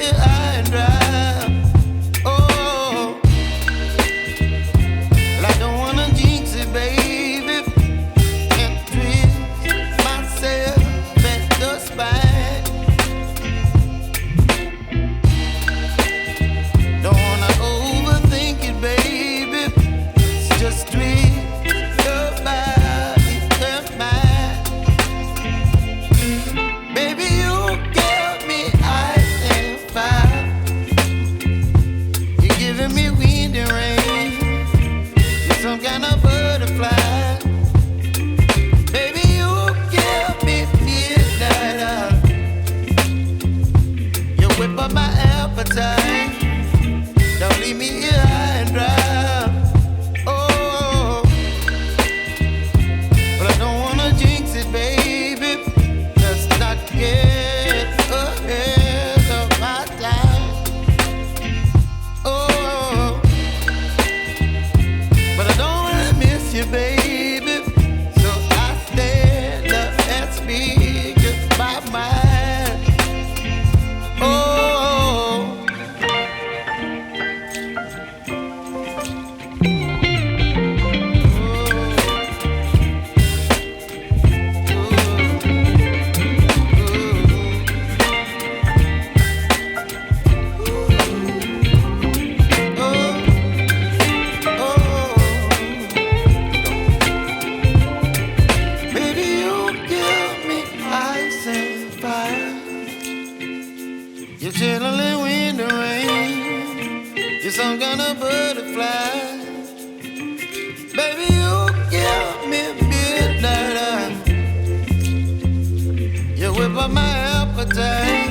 here high and dry. Oh, well, I don't wanna jinx it, baby, and twist myself at the spine. Don't wanna overthink it, baby. It's just twist your body and mine. Baby, you give me ice and fire. You're giving me wind and rain. You're some kind of butterfly. Baby, you give me midnight. You whip up my appetite. Don't leave me here high and dry. Oh, but I don't wanna jinx it, baby. Let's not get ahead of my time. Oh, but I don't wanna miss you, baby. So I stand up and speak my mind. Oh. You're chilling wind and rain. You're some kind of butterfly. Baby, you give me midnight. You whip up my appetite.